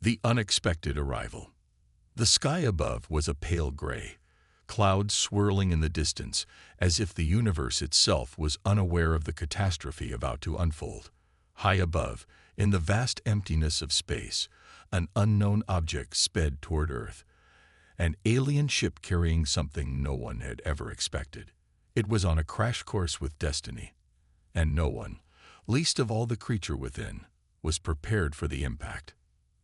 The unexpected arrival. The sky above was a pale gray, clouds swirling in the distance as if the universe itself was unaware of the catastrophe about to unfold. High above, in the vast emptiness of space, an unknown object sped toward Earth, an alien ship carrying something no one had ever expected. It was on a crash course with destiny, and no one, least of all the creature within, was prepared for the impact.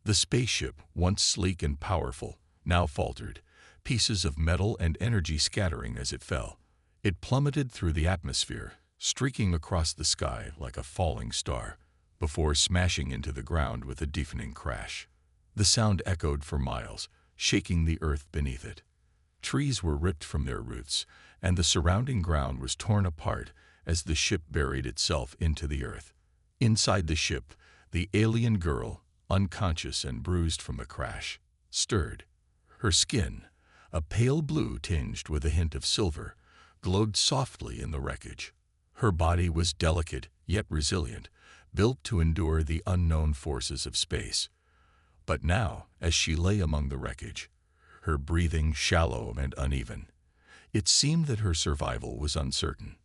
The spaceship, once sleek and powerful, now faltered, pieces of metal and energy scattering as it fell. It plummeted through the atmosphere, streaking across the sky like a falling star, before smashing into the ground with a deafening crash. The sound echoed for miles, shaking the earth beneath it. Trees were ripped from their roots, and the surrounding ground was torn apart as the ship buried itself into the earth. Inside the ship, the alien girl, unconscious and bruised from the crash, stirred. Her skin, a pale blue tinged with a hint of silver, glowed softly in the wreckage. Her body was delicate yet resilient, built to endure the unknown forces of space. But now, as she lay among the wreckage, her breathing shallow and uneven, it seemed that her survival was uncertain.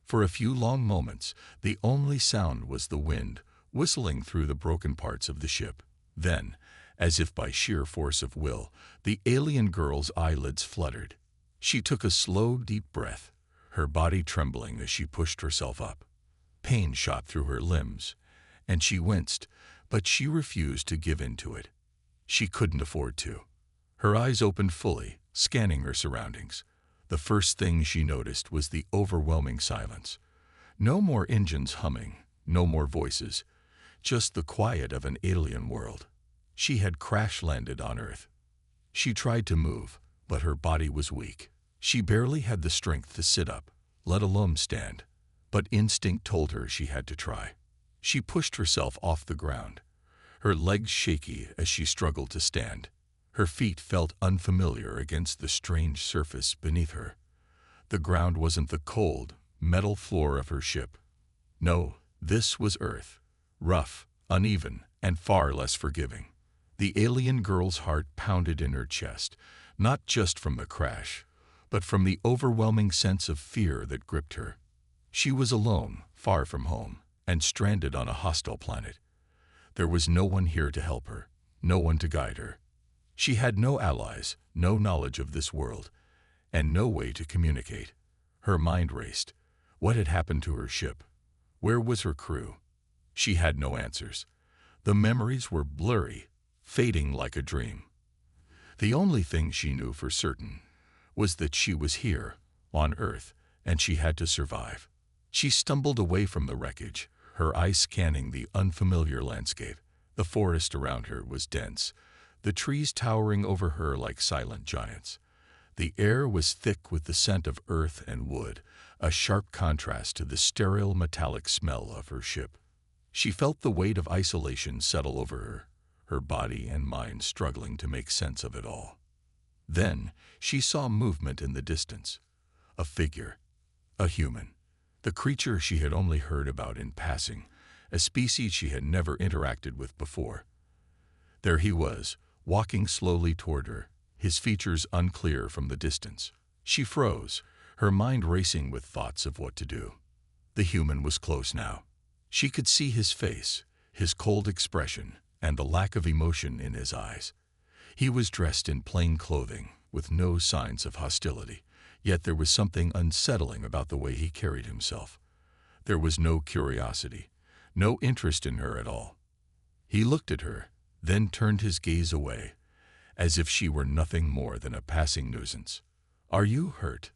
For a few long moments, the only sound was the wind whistling through the broken parts of the ship. Then, as if by sheer force of will, the alien girl's eyelids fluttered. She took a slow, deep breath, her body trembling as she pushed herself up. Pain shot through her limbs, and she winced, but she refused to give in to it. She couldn't afford to. Her eyes opened fully, scanning her surroundings. The first thing she noticed was the overwhelming silence. No more engines humming, no more voices, just the quiet of an alien world. She had crash-landed on Earth. She tried to move, but her body was weak. She barely had the strength to sit up, let alone stand. But instinct told her she had to try. She pushed herself off the ground, her legs shaky as she struggled to stand. Her feet felt unfamiliar against the strange surface beneath her. The ground wasn't the cold, metal floor of her ship. No, this was Earth, rough, uneven, and far less forgiving. The alien girl's heart pounded in her chest, not just from the crash, but from the overwhelming sense of fear that gripped her. She was alone, far from home, and stranded on a hostile planet. There was no one here to help her, no one to guide her. She had no allies, no knowledge of this world, and no way to communicate. Her mind raced. What had happened to her ship? Where was her crew? She had no answers. The memories were blurry, fading like a dream. The only thing she knew for certain was that she was here, on Earth, and she had to survive. She stumbled away from the wreckage, her eyes scanning the unfamiliar landscape. The forest around her was dense, the trees towering over her like silent giants. The air was thick with the scent of earth and wood, a sharp contrast to the sterile metallic smell of her ship. She felt the weight of isolation settle over her body and mind struggling to make sense of it all. Then she saw movement in the distance. A figure, a human, the creature she had only heard about in passing, a species she had never interacted with before. There he was, walking slowly toward her, his features unclear from the distance. She froze, her mind racing with thoughts of what to do. The human was close now. She could see his face, his cold expression, and the lack of emotion in his eyes. He was dressed in plain clothing, with no signs of hostility, yet there was something unsettling about the way he carried himself. There was no curiosity, no interest in her at all. He looked at her, then turned his gaze away, as if she were nothing more than a passing nuisance. "Are you hurt?"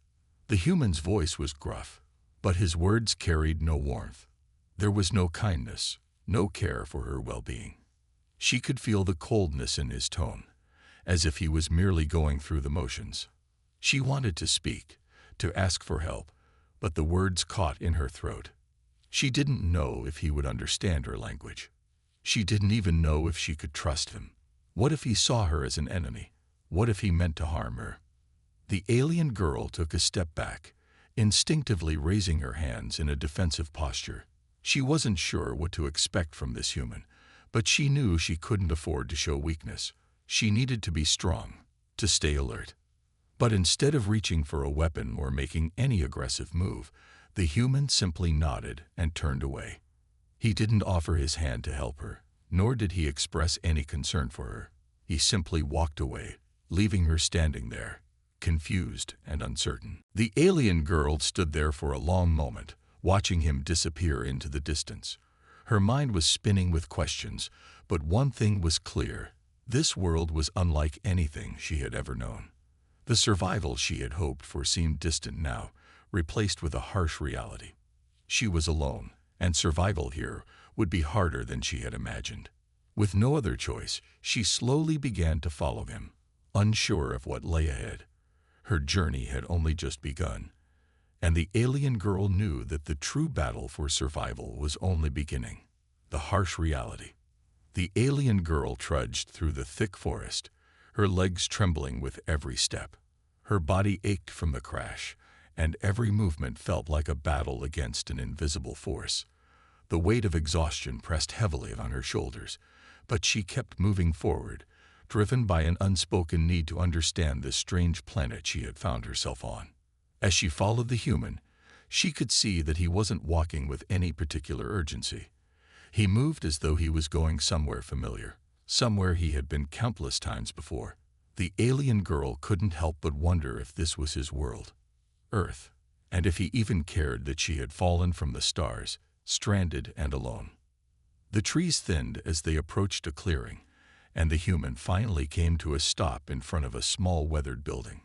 The human's voice was gruff, but his words carried no warmth. There was no kindness, no care for her well-being. She could feel the coldness in his tone, as if he was merely going through the motions. She wanted to speak, to ask for help, but the words caught in her throat. She didn't know if he would understand her language. She didn't even know if she could trust him. What if he saw her as an enemy? What if he meant to harm her? The alien girl took a step back, instinctively raising her hands in a defensive posture. She wasn't sure what to expect from this human, But she knew she couldn't afford to show weakness. She needed to be strong, to stay alert. But instead of reaching for a weapon or making any aggressive move, the human simply nodded and turned away. He didn't offer his hand to help her, nor did he express any concern for her. He simply walked away, leaving her standing there, confused and uncertain. The alien girl stood there for a long moment, watching him disappear into the distance. Her mind was spinning with questions, but one thing was clear. This world was unlike anything she had ever known. The survival she had hoped for seemed distant now, replaced with a harsh reality. She was alone, and survival here would be harder than she had imagined. With no other choice, she slowly began to follow him, unsure of what lay ahead. Her journey had only just begun, and the alien girl knew that the true battle for survival was only beginning. The harsh reality. The alien girl trudged through the thick forest, her legs trembling with every step. Her body ached from the crash, and every movement felt like a battle against an invisible force. The weight of exhaustion pressed heavily on her shoulders, but she kept moving forward, driven by an unspoken need to understand this strange planet she had found herself on. As she followed the human, she could see that he wasn't walking with any particular urgency. He moved as though he was going somewhere familiar, somewhere he had been countless times before. The alien girl couldn't help but wonder if this was his world, Earth, and if he even cared that she had fallen from the stars, stranded and alone. The trees thinned as they approached a clearing, and the human finally came to a stop in front of a small weathered building.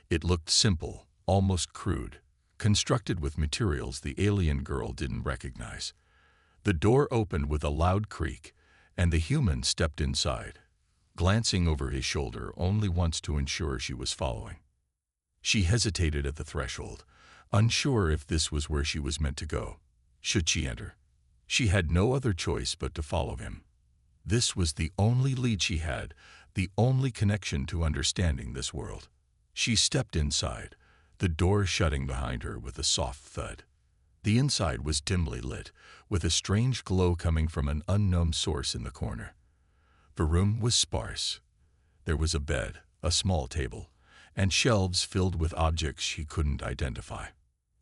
It looked simple, almost crude, constructed with materials the alien girl didn't recognize. The door opened with a loud creak, and the human stepped inside, glancing over his shoulder only once to ensure she was following. She hesitated at the threshold, unsure if this was where she was meant to go. Should she enter? She had no other choice but to follow him. This was the only lead she had, the only connection to understanding this world. She stepped inside, the door shutting behind her with a soft thud. The inside was dimly lit, with a strange glow coming from an unknown source in the corner. The room was sparse. There was a bed, a small table, and shelves filled with objects she couldn't identify.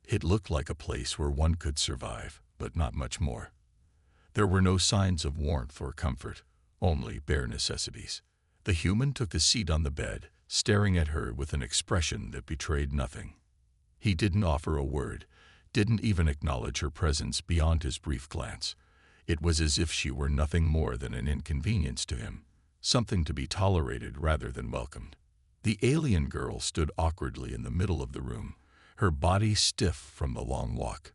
It looked like a place where one could survive, but not much more. There were no signs of warmth or comfort, only bare necessities. The human took a seat on the bed, staring at her with an expression that betrayed nothing. He didn't offer a word, didn't even acknowledge her presence beyond his brief glance. It was as if she were nothing more than an inconvenience to him, something to be tolerated rather than welcomed. The alien girl stood awkwardly in the middle of the room, her body stiff from the long walk.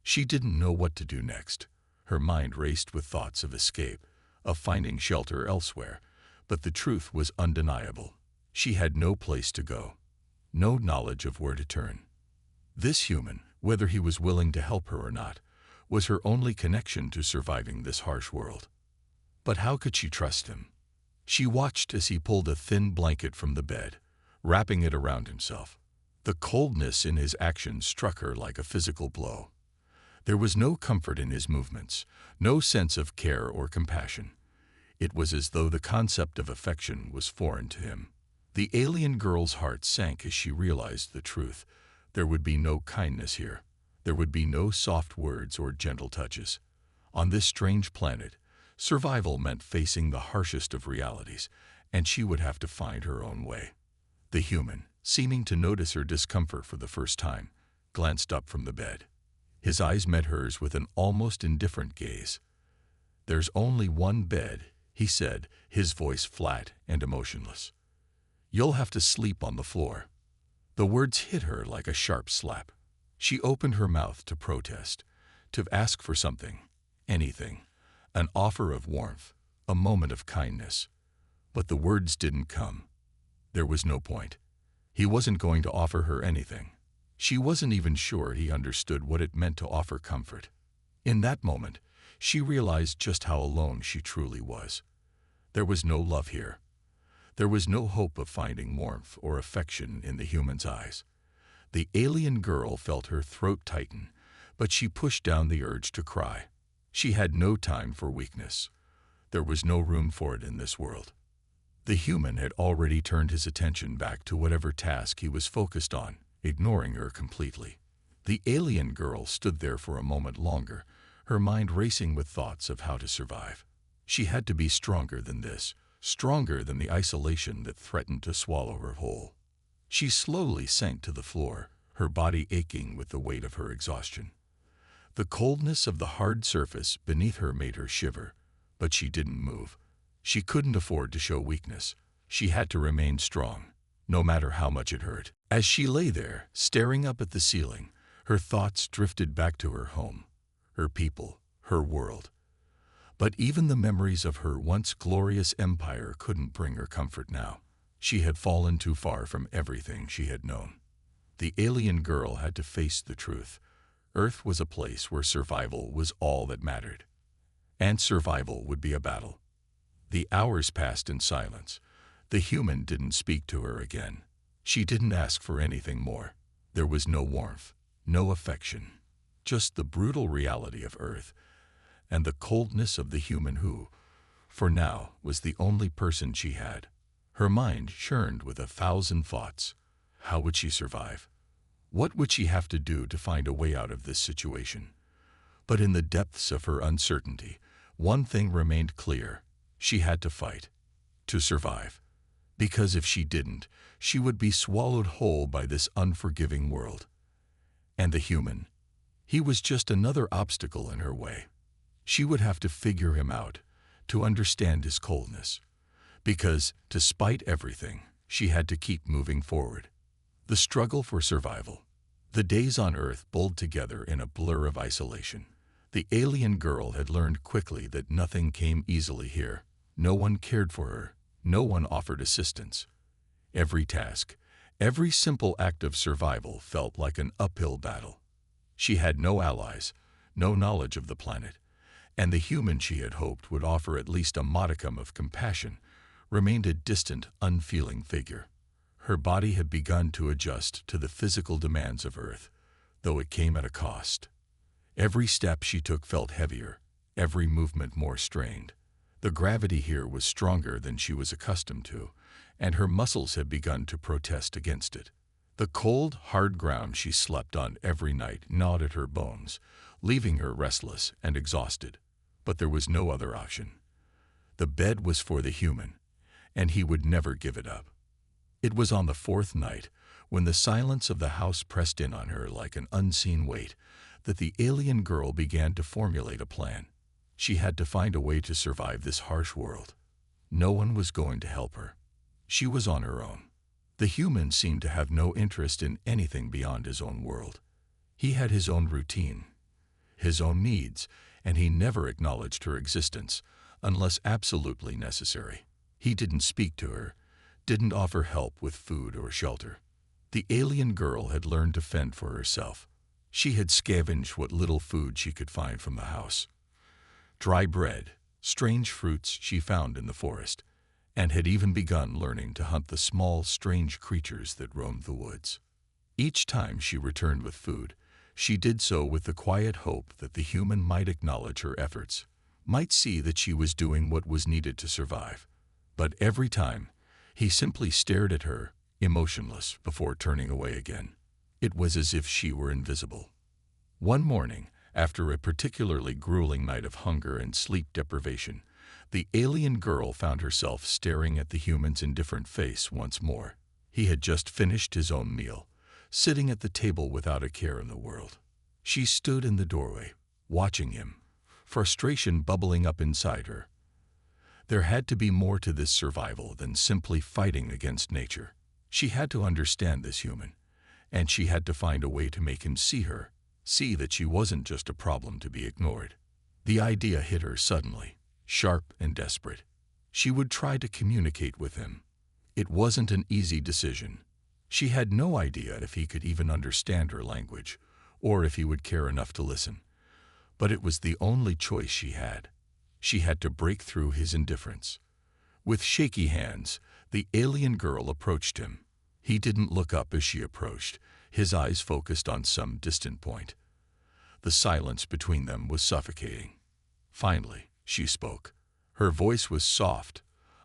She didn't know what to do next. Her mind raced with thoughts of escape, of finding shelter elsewhere, but the truth was undeniable. She had no place to go, no knowledge of where to turn. This human, whether he was willing to help her or not, was her only connection to surviving this harsh world. But how could she trust him? She watched as he pulled a thin blanket from the bed, wrapping it around himself. The coldness in his actions struck her like a physical blow. There was no comfort in his movements, no sense of care or compassion. It was as though the concept of affection was foreign to him. The alien girl's heart sank as she realized the truth. There would be no kindness here. There would be no soft words or gentle touches. On this strange planet, survival meant facing the harshest of realities, and she would have to find her own way. The human, seeming to notice her discomfort for the first time, glanced up from the bed. His eyes met hers with an almost indifferent gaze. "There's only one bed," he said, his voice flat and emotionless. "You'll have to sleep on the floor." The words hit her like a sharp slap. She opened her mouth to protest, to ask for something, anything, an offer of warmth, a moment of kindness. But the words didn't come. There was no point. He wasn't going to offer her anything. She wasn't even sure he understood what it meant to offer comfort. In that moment, she realized just how alone she truly was. There was no love here. There was no hope of finding warmth or affection in the human's eyes. The alien girl felt her throat tighten, but she pushed down the urge to cry. She had no time for weakness. There was no room for it in this world. The human had already turned his attention back to whatever task he was focused on, ignoring her completely. The alien girl stood there for a moment longer, her mind racing with thoughts of how to survive. She had to be stronger than this, stronger than the isolation that threatened to swallow her whole. She slowly sank to the floor, her body aching with the weight of her exhaustion. The coldness of the hard surface beneath her made her shiver, but she didn't move. She couldn't afford to show weakness. She had to remain strong, no matter how much it hurt. As she lay there, staring up at the ceiling, her thoughts drifted back to her home, her people, her world. But even the memories of her once glorious empire couldn't bring her comfort now. She had fallen too far from everything she had known. The alien girl had to face the truth. Earth was a place where survival was all that mattered. And survival would be a battle. The hours passed in silence. The human didn't speak to her again. She didn't ask for anything more. There was no warmth, no affection, just the brutal reality of Earth and the coldness of the human who, for now, was the only person she had. Her mind churned with 1,000 thoughts. How would she survive? What would she have to do to find a way out of this situation? But in the depths of her uncertainty, one thing remained clear. She had to fight, to survive. Because if she didn't, she would be swallowed whole by this unforgiving world. And the human, he was just another obstacle in her way. She would have to figure him out, to understand his coldness. Because, despite everything, she had to keep moving forward. The struggle for survival. The days on Earth bowled together in a blur of isolation. The alien girl had learned quickly that nothing came easily here. No one cared for her. No one offered assistance. Every task, every simple act of survival felt like an uphill battle. She had no allies, no knowledge of the planet, and the human she had hoped would offer at least a modicum of compassion remained a distant, unfeeling figure. Her body had begun to adjust to the physical demands of Earth, though it came at a cost. Every step she took felt heavier, every movement more strained. The gravity here was stronger than she was accustomed to, and her muscles had begun to protest against it. The cold, hard ground she slept on every night gnawed at her bones, leaving her restless and exhausted. But there was no other option. The bed was for the human, and he would never give it up. It was on the 4th night, when the silence of the house pressed in on her like an unseen weight, that the alien girl began to formulate a plan. She had to find a way to survive this harsh world. No one was going to help her. She was on her own. The human seemed to have no interest in anything beyond his own world. He had his own routine, his own needs, and he never acknowledged her existence unless absolutely necessary. He didn't speak to her, didn't offer help with food or shelter. The alien girl had learned to fend for herself. She had scavenged what little food she could find from the house. Dry bread, strange fruits she found in the forest, and had even begun learning to hunt the small, strange creatures that roamed the woods. Each time she returned with food, she did so with the quiet hope that the human might acknowledge her efforts, might see that she was doing what was needed to survive. But every time, he simply stared at her, emotionless, before turning away again. It was as if she were invisible. One morning, after a particularly grueling night of hunger and sleep deprivation, the alien girl found herself staring at the human's indifferent face once more. He had just finished his own meal, sitting at the table without a care in the world. She stood in the doorway, watching him, frustration bubbling up inside her. There had to be more to this survival than simply fighting against nature. She had to understand this human, and she had to find a way to make him see her, see that she wasn't just a problem to be ignored. The idea hit her suddenly, sharp and desperate. She would try to communicate with him. It wasn't an easy decision. She had no idea if he could even understand her language, or if he would care enough to listen. But it was the only choice she had. She had to break through his indifference. With shaky hands, the alien girl approached him. He didn't look up as she approached, his eyes focused on some distant point. The silence between them was suffocating. Finally, she spoke. Her voice was soft,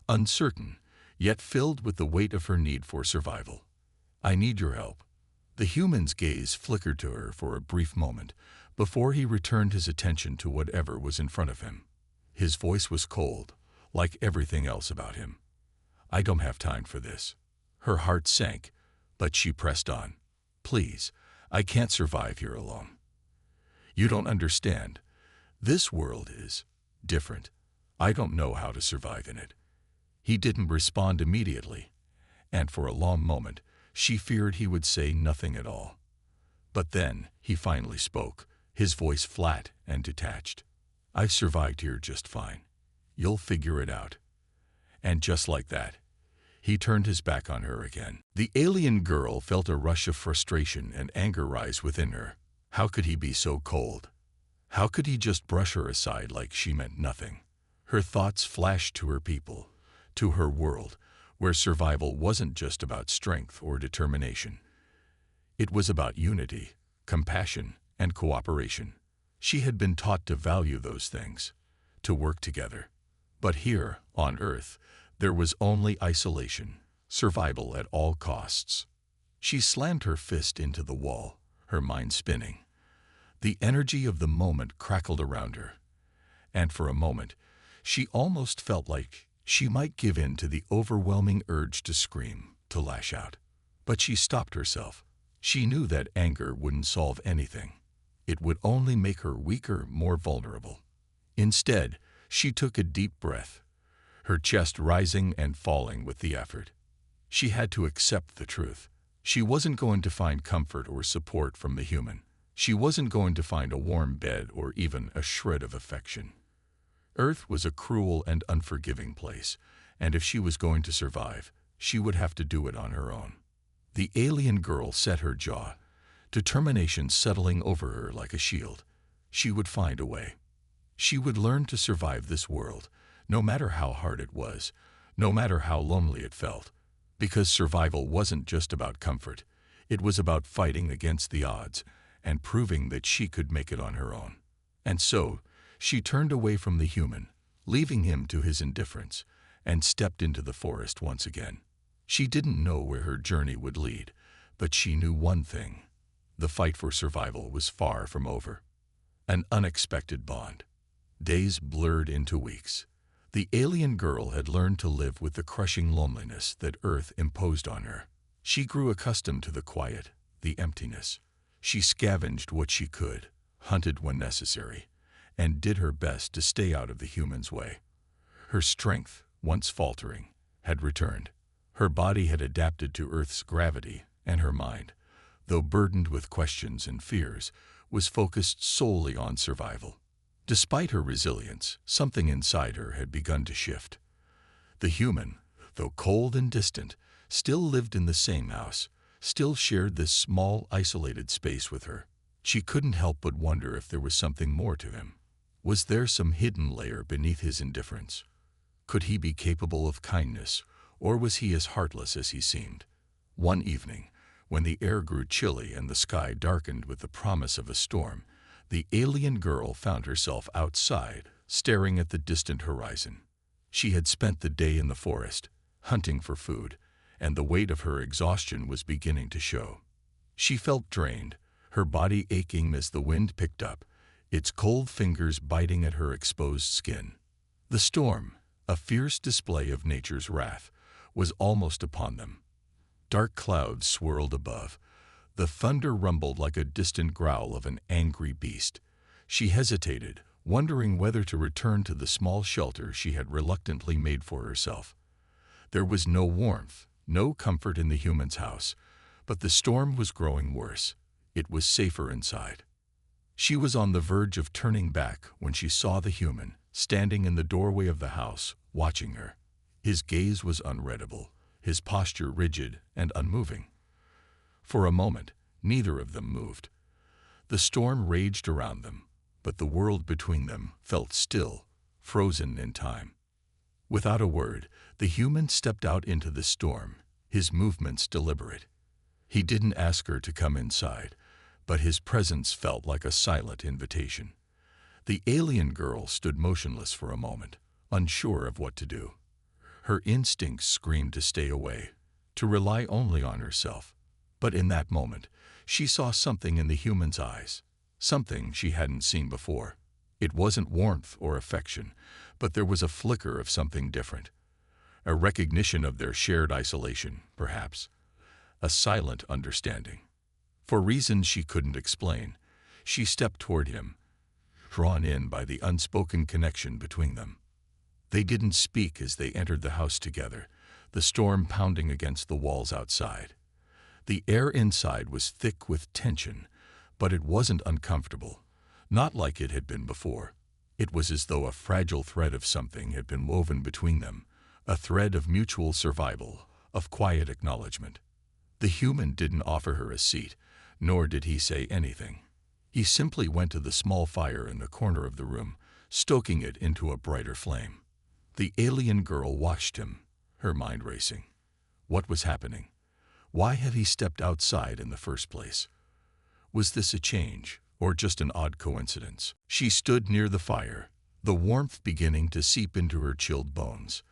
uncertain, yet filled with the weight of her need for survival. "I need your help." The human's gaze flickered to her for a brief moment before he returned his attention to whatever was in front of him. His voice was cold, like everything else about him. "I don't have time for this." Her heart sank, but she pressed on. "Please, I can't survive here alone." "You don't understand. This world is different. I don't know how to survive in it." He didn't respond immediately, and for a long moment she feared he would say nothing at all. But then he finally spoke, his voice flat and detached. "I survived here just fine. You'll figure it out." And just like that, he turned his back on her again. The alien girl felt a rush of frustration and anger rise within her. How could he be so cold? How could he just brush her aside like she meant nothing? Her thoughts flashed to her people, to her world, where survival wasn't just about strength or determination. It was about unity, compassion, and cooperation. She had been taught to value those things, to work together. But here, on Earth, there was only isolation, survival at all costs. She slammed her fist into the wall, her mind spinning. The energy of the moment crackled around her, and for a moment, she almost felt like she might give in to the overwhelming urge to scream, to lash out. But she stopped herself. She knew that anger wouldn't solve anything. It would only make her weaker, more vulnerable. Instead, she took a deep breath, her chest rising and falling with the effort. She had to accept the truth. She wasn't going to find comfort or support from the human. She wasn't going to find a warm bed or even a shred of affection. Earth was a cruel and unforgiving place, and if she was going to survive, she would have to do it on her own. The alien girl set her jaw, determination settling over her like a shield. She would find a way. She would learn to survive this world, no matter how hard it was, no matter how lonely it felt, because survival wasn't just about comfort. It was about fighting against the odds and proving that she could make it on her own. And so, she turned away from the human, leaving him to his indifference, and stepped into the forest once again. She didn't know where her journey would lead, but she knew one thing. The fight for survival was far from over. An unexpected bond. Days blurred into weeks. The alien girl had learned to live with the crushing loneliness that Earth imposed on her. She grew accustomed to the quiet, the emptiness. She scavenged what she could, hunted when necessary, and did her best to stay out of the human's way. Her strength, once faltering, had returned. Her body had adapted to Earth's gravity, and her mind, though burdened with questions and fears, was focused solely on survival. Despite her resilience, something inside her had begun to shift. The human, though cold and distant, still lived in the same house, still shared this small, isolated space with her. She couldn't help but wonder if there was something more to him. Was there some hidden layer beneath his indifference? Could he be capable of kindness, or was he as heartless as he seemed? One evening, when the air grew chilly and the sky darkened with the promise of a storm, the alien girl found herself outside, staring at the distant horizon. She had spent the day in the forest, hunting for food, and the weight of her exhaustion was beginning to show. She felt drained, her body aching as the wind picked up, its cold fingers biting at her exposed skin. The storm, a fierce display of nature's wrath, was almost upon them. Dark clouds swirled above. The thunder rumbled like a distant growl of an angry beast. She hesitated, wondering whether to return to the small shelter she had reluctantly made for herself. There was no warmth, no comfort in the human's house, but the storm was growing worse. It was safer inside. She was on the verge of turning back when she saw the human, standing in the doorway of the house, watching her. His gaze was unreadable, his posture rigid and unmoving. For a moment, neither of them moved. The storm raged around them, but the world between them felt still, frozen in time. Without a word, the human stepped out into the storm, his movements deliberate. He didn't ask her to come inside, but his presence felt like a silent invitation. The alien girl stood motionless for a moment, unsure of what to do. Her instincts screamed to stay away, to rely only on herself. But in that moment, she saw something in the human's eyes, something she hadn't seen before. It wasn't warmth or affection, but there was a flicker of something different. A recognition of their shared isolation, perhaps. A silent understanding. For reasons she couldn't explain, she stepped toward him, drawn in by the unspoken connection between them. They didn't speak as they entered the house together, the storm pounding against the walls outside. The air inside was thick with tension, but it wasn't uncomfortable, not like it had been before. It was as though a fragile thread of something had been woven between them, a thread of mutual survival, of quiet acknowledgement. The human didn't offer her a seat, nor did he say anything. He simply went to the small fire in the corner of the room, stoking it into a brighter flame. The alien girl watched him, her mind racing. What was happening? Why had he stepped outside in the first place? Was this a change, or just an odd coincidence? She stood near the fire, the warmth beginning to seep into her chilled bones.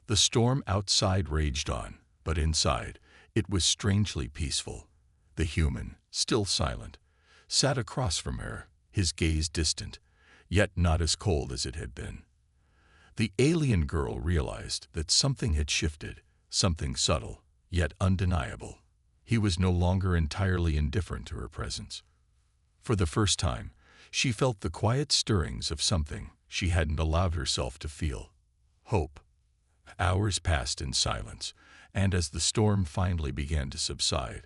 The storm outside raged on, but inside, it was strangely peaceful. The human, still silent, sat across from her, his gaze distant, yet not as cold as it had been. The alien girl realized that something had shifted, something subtle, yet undeniable. He was no longer entirely indifferent to her presence. For the first time, she felt the quiet stirrings of something she hadn't allowed herself to feel. Hope. Hours passed in silence, and as the storm finally began to subside,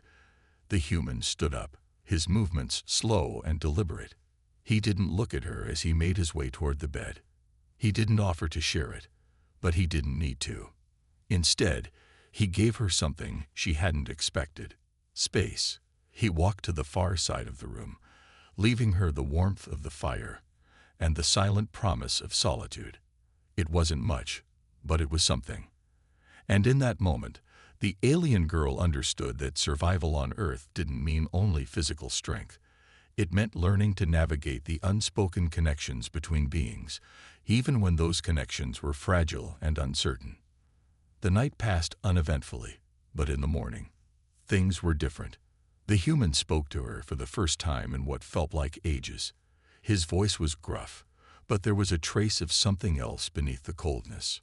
the human stood up, his movements slow and deliberate. He didn't look at her as he made his way toward the bed. He didn't offer to share it, but he didn't need to. Instead, he gave her something she hadn't expected. Space. He walked to the far side of the room, leaving her the warmth of the fire and the silent promise of solitude. It wasn't much, but it was something. And in that moment, the alien girl understood that survival on Earth didn't mean only physical strength. It meant learning to navigate the unspoken connections between beings, even when those connections were fragile and uncertain. The night passed uneventfully, but in the morning, things were different. The human spoke to her for the first time in what felt like ages. His voice was gruff, but there was a trace of something else beneath the coldness.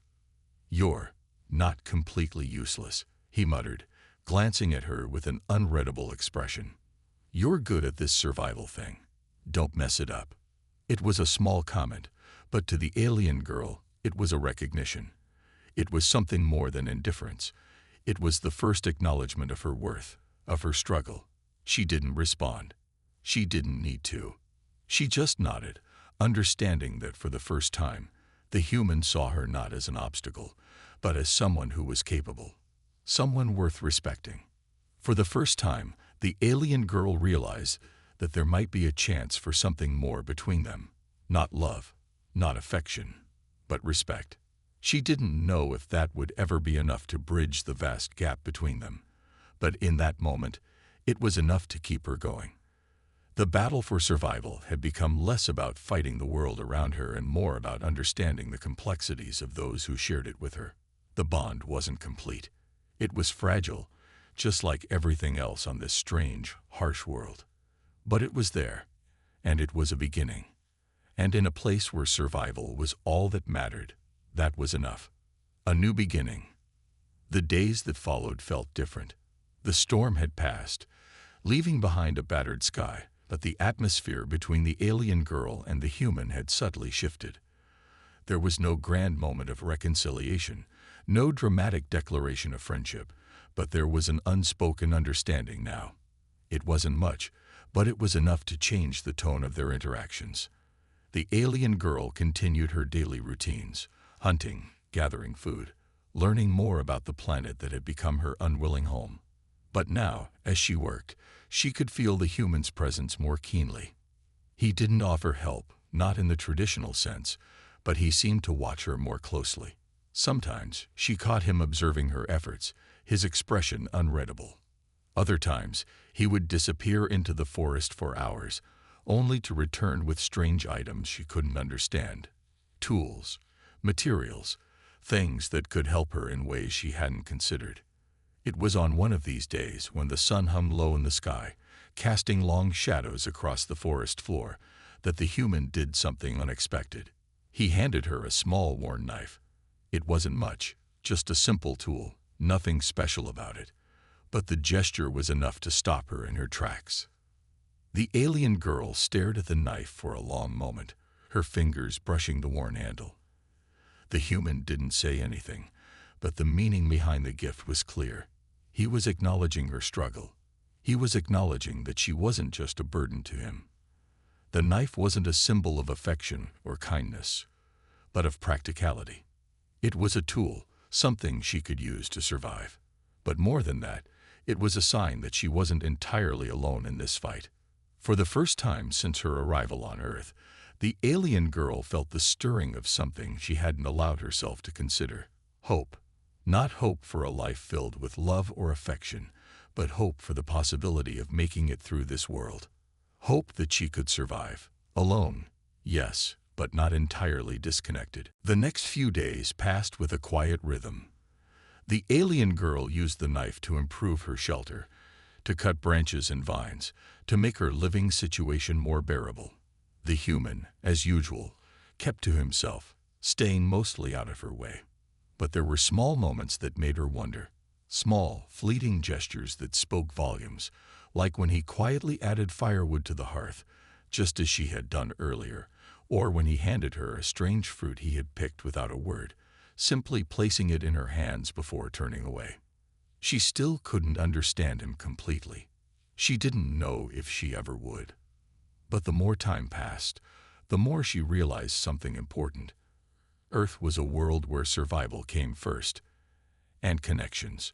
"You're not completely useless," he muttered, glancing at her with an unreadable expression. "You're good at this survival thing. Don't mess it up." It was a small comment, but to the alien girl, it was a recognition. It was something more than indifference. It was the first acknowledgement of her worth, of her struggle. She didn't respond. She didn't need to. She just nodded, understanding that for the first time, the human saw her not as an obstacle, but as someone who was capable, someone worth respecting. For the first time, the alien girl realized that there might be a chance for something more between them. Not love, not affection, but respect. She didn't know if that would ever be enough to bridge the vast gap between them, but in that moment, it was enough to keep her going. The battle for survival had become less about fighting the world around her and more about understanding the complexities of those who shared it with her. The bond wasn't complete. It was fragile, just like everything else on this strange, harsh world. But it was there, and it was a beginning. And in a place where survival was all that mattered, that was enough. A new beginning. The days that followed felt different. The storm had passed, leaving behind a battered sky, but the atmosphere between the alien girl and the human had subtly shifted. There was no grand moment of reconciliation, no dramatic declaration of friendship, but there was an unspoken understanding now. It wasn't much, but it was enough to change the tone of their interactions. The alien girl continued her daily routines, hunting, gathering food, learning more about the planet that had become her unwilling home. But now, as she worked, she could feel the human's presence more keenly. He didn't offer help, not in the traditional sense, but he seemed to watch her more closely. Sometimes she caught him observing her efforts, his expression unreadable. Other times, he would disappear into the forest for hours, only to return with strange items she couldn't understand. Tools, materials, things that could help her in ways she hadn't considered. It was on one of these days when the sun hung low in the sky, casting long shadows across the forest floor, that the human did something unexpected. He handed her a small worn knife. It wasn't much, just a simple tool, nothing special about it. But the gesture was enough to stop her in her tracks. The alien girl stared at the knife for a long moment, her fingers brushing the worn handle. The human didn't say anything, but the meaning behind the gift was clear. He was acknowledging her struggle. He was acknowledging that she wasn't just a burden to him. The knife wasn't a symbol of affection or kindness, but of practicality. It was a tool, something she could use to survive. But more than that, it was a sign that she wasn't entirely alone in this fight. For the first time since her arrival on Earth, the alien girl felt the stirring of something she hadn't allowed herself to consider. Hope. Not hope for a life filled with love or affection, but hope for the possibility of making it through this world. Hope that she could survive. Alone, yes, but not entirely disconnected. The next few days passed with a quiet rhythm. The alien girl used the knife to improve her shelter, to cut branches and vines, to make her living situation more bearable. The human, as usual, kept to himself, staying mostly out of her way. But there were small moments that made her wonder. Small, fleeting gestures that spoke volumes, like when he quietly added firewood to the hearth, just as she had done earlier, or when he handed her a strange fruit he had picked without a word, simply placing it in her hands before turning away. She still couldn't understand him completely. She didn't know if she ever would. But the more time passed, the more she realized something important. Earth was a world where survival came first, and connections,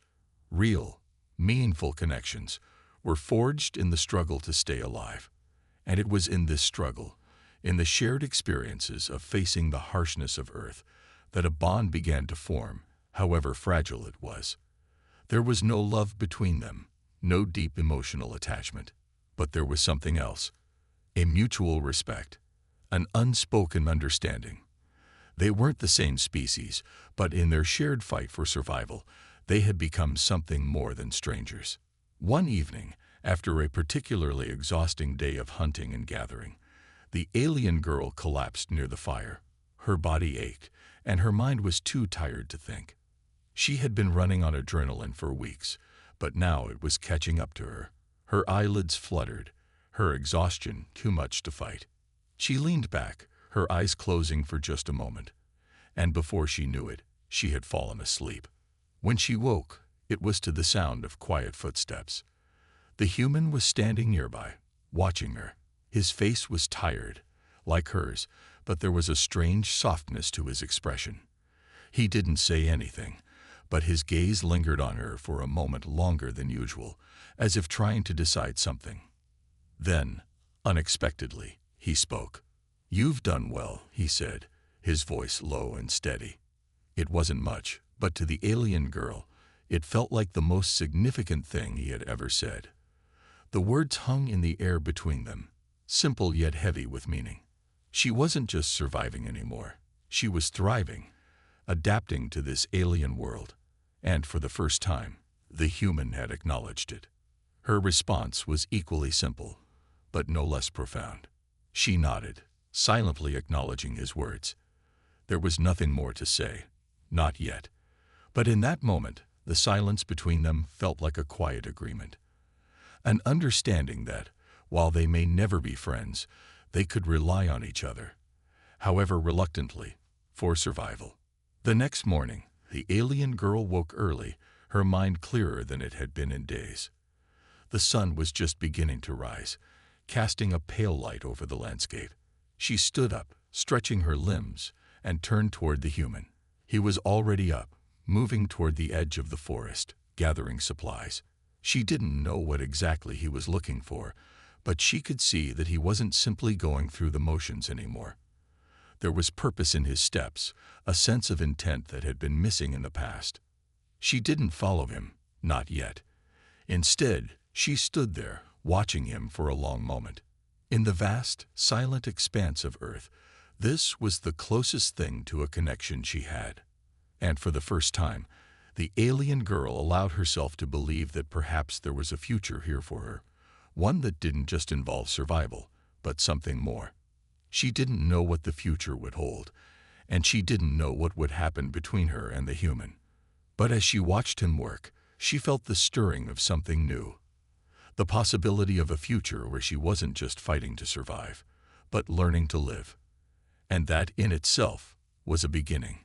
real, meaningful connections, were forged in the struggle to stay alive. And it was in this struggle, in the shared experiences of facing the harshness of Earth, that a bond began to form, however fragile it was. There was no love between them, no deep emotional attachment, but there was something else, a mutual respect, an unspoken understanding. They weren't the same species, but in their shared fight for survival, they had become something more than strangers. One evening, after a particularly exhausting day of hunting and gathering, the alien girl collapsed near the fire. Her body ached, and her mind was too tired to think. She had been running on adrenaline for weeks, but now it was catching up to her. Her eyelids fluttered, her exhaustion too much to fight. She leaned back, her eyes closing for just a moment, and before she knew it, she had fallen asleep. When she woke, it was to the sound of quiet footsteps. The human was standing nearby, watching her. His face was tired, like hers, but there was a strange softness to his expression. He didn't say anything, but his gaze lingered on her for a moment longer than usual, as if trying to decide something. Then, unexpectedly, he spoke. "You've done well," he said, his voice low and steady. It wasn't much, but to the alien girl, it felt like the most significant thing he had ever said. The words hung in the air between them, simple yet heavy with meaning. She wasn't just surviving anymore. She was thriving, adapting to this alien world, and for the first time, the human had acknowledged it. Her response was equally simple, but no less profound. She nodded, silently acknowledging his words. There was nothing more to say, not yet. But in that moment, the silence between them felt like a quiet agreement. An understanding that, while they may never be friends, they could rely on each other, however reluctantly, for survival. The next morning, the alien girl woke early, her mind clearer than it had been in days. The sun was just beginning to rise, casting a pale light over the landscape. She stood up, stretching her limbs, and turned toward the human. He was already up, moving toward the edge of the forest, gathering supplies. She didn't know what exactly he was looking for, but she could see that he wasn't simply going through the motions anymore. There was purpose in his steps, a sense of intent that had been missing in the past. She didn't follow him, not yet. Instead, she stood there, watching him for a long moment. In the vast, silent expanse of Earth, This was the closest thing to a connection she had. And for the first time, the alien girl allowed herself to believe that perhaps there was a future here for her, one that didn't just involve survival, but something more. She didn't know what the future would hold, and she didn't know what would happen between her and the human. But as she watched him work, she felt the stirring of something new. The possibility of a future where she wasn't just fighting to survive, but learning to live. And that in itself was a beginning.